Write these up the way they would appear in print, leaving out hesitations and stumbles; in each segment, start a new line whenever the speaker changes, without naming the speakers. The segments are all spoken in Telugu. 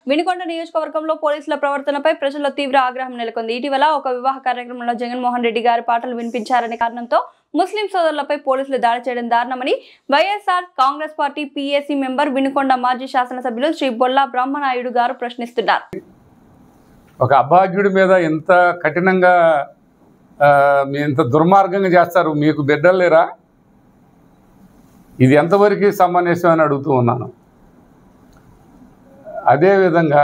వినుకొండ నియోజకవర్గంలో పోలీసుల ప్రవర్తనపై ప్రజల్లో తీవ్ర ఆగ్రహం నెలకొంది. ఇటీవల ఒక వివాహ కార్యక్రమంలో జగన్మోహన్ రెడ్డి గారి పాటలు వినిపించారనే కారణంతో ముస్లిం సోదరులపై పోలీసులు దాడి చేయడం దారుణమని YSR Congress party PAC member Vinukonda మాజీ శాసనసభ్యులు శ్రీ బొల్లా బ్రహ్మనాయుడు గారు ప్రశ్నిస్తున్నారు.
ఒక అభాగ్యుడి మీద ఎంత కఠినంగా ఎంత దుర్మార్గంగా చేస్తారు, మీకు బిడ్డలు లేరా? ఇది ఎంతవరకు సమంజసం అని అడుగుతూ ఉన్నాను. అదేవిధంగా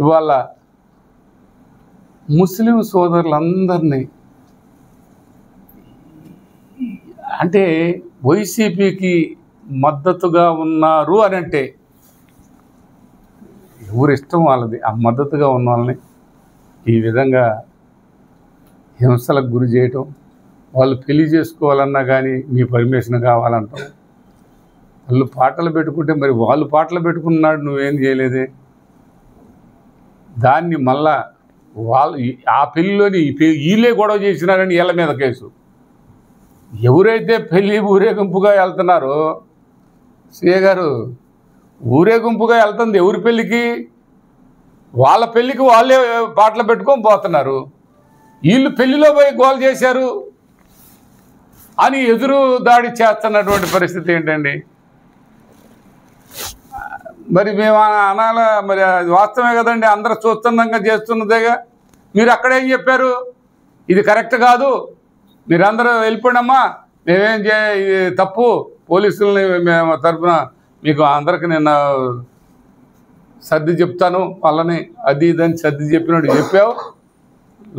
ఇవాళ ముస్లిం సోదరులందరినీ అంటే వైసీపీకి మద్దతుగా ఉన్నారు అని అంటే ఎవరి ఇష్టం వాళ్ళది. ఆ మద్దతుగా ఉన్న వాళ్ళని ఈ విధంగా హింసలకు గురి చేయటం, వాళ్ళు పెళ్లి చేసుకోవాలన్నా కానీ మీ పర్మిషన్ కావాలంటాం. వాళ్ళు పాటలు పెట్టుకుంటే మరి వాళ్ళు పాటలు పెట్టుకున్నాడు, నువ్వేం చేయలేదే. దాన్ని మళ్ళా వాళ్ళు ఆ పెళ్ళిలోని వీళ్ళే గొడవ చేసినారని వీళ్ళ మీద కేసు. ఎవరైతే పెళ్ళి ఊరేగింపుగా వెళ్తున్నారో, సీఏ గారు ఊరేగింపుగా వెళ్తుంది ఎవరి పెళ్ళికి? వాళ్ళ పెళ్ళికి వాళ్ళే పాటలు పెట్టుకొని పోతున్నారు. వీళ్ళు పెళ్లిలో పోయి గోల్ చేశారు అని ఎదురు దాడి చేస్తున్నటువంటి పరిస్థితి ఏంటండి? మరి మేము అనాలా? మరి అది వాస్తవమే కదండి, అందరూ చూస్తున్నాగా చేస్తున్నదేగా. మీరు అక్కడేం చెప్పారు? ఇది కరెక్ట్ కాదు, మీరందరూ వెళ్ళిపోయినమ్మా, మేమేం ఇది తప్పు, పోలీసులని మేము తరఫున మీకు అందరికి నేను సర్ది చెప్తాను వాళ్ళని, అది ఇదని సర్ది చెప్పినట్టు చెప్పావు,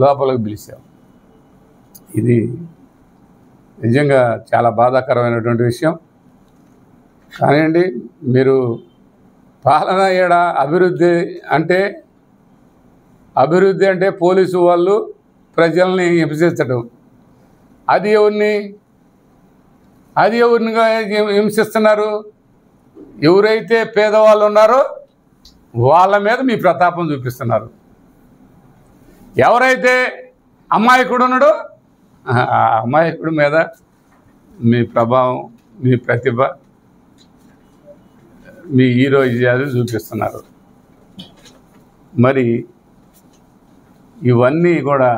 లోపలికి పిలిచావు. ఇది నిజంగా చాలా బాధాకరమైనటువంటి విషయం. కానివ్వండి, మీరు పాలన ఏడా అభివృద్ధి అంటే పోలీసు వాళ్ళు ప్రజల్ని హింసించడం. అది ఎవరినిగా హింసిస్తున్నారు? ఎవరైతే పేదవాళ్ళు ఉన్నారో వాళ్ళ మీద మీ ప్రతాపం చూపిస్తున్నారు. ఎవరైతే అమాయకుడు ఉన్నాడో ఆ అమాయకుడి మీద మీ ప్రభావం, మీ ప్రతిభ, మీ హీరోయిజాలు చూపిస్తున్నారు. మరి ఇవన్నీ కూడా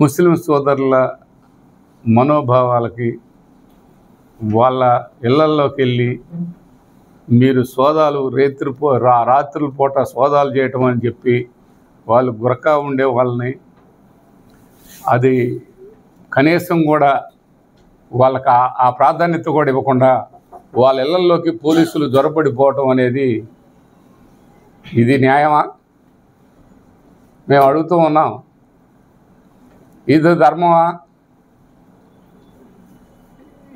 ముస్లిం సోదరుల మనోభావాలకి, వాళ్ళ ఇళ్లల్లోకి వెళ్ళి మీరు సోదాలు రాత్రుల పూట సోదాలు చేయటం అని చెప్పి వాళ్ళు గురకా ఉండే వాళ్ళని, అది కనీసం కూడా వాళ్ళకి ఆ ప్రాధాన్యత కూడా ఇవ్వకుండా వాళ్ళ ఇళ్లల్లోకి పోలీసులు జొరపడిపోవటం అనేది ఇది న్యాయమా? మేము అడుగుతూ ఉన్నాం. ఇది ధర్మమా?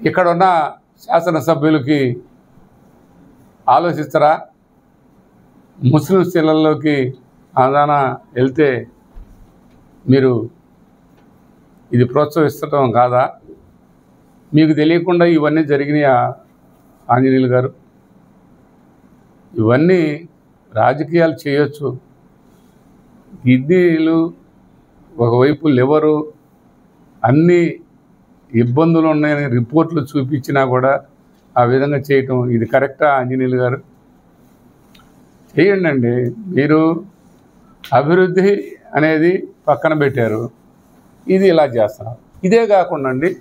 ఇక్కడున్న శాసనసభ్యులకి ఆలోచిస్తారా? ముస్లిమ్స్ ఇళ్లలోకి ఆదాన వెళ్తే మీరు ఇది ప్రోత్సహిస్తడం కాదా? మీకు తెలియకుండా ఇవన్నీ జరిగినాయా ఆంజనేయులు గారు? ఇవన్నీ రాజకీయాలు చేయొచ్చు. కిడ్నీలు ఒకవైపు లివరు అన్నీ ఇబ్బందులు ఉన్నాయని రిపోర్ట్లు చూపించినా కూడా ఆ విధంగా చేయటం ఇది కరెక్టా ఆంజనేయులు గారు? చేయండి. మీరు అభివృద్ధి అనేది పక్కన పెట్టారు, ఇది ఇలా చేస్తున్నారు. ఇదే కాకుండా అండి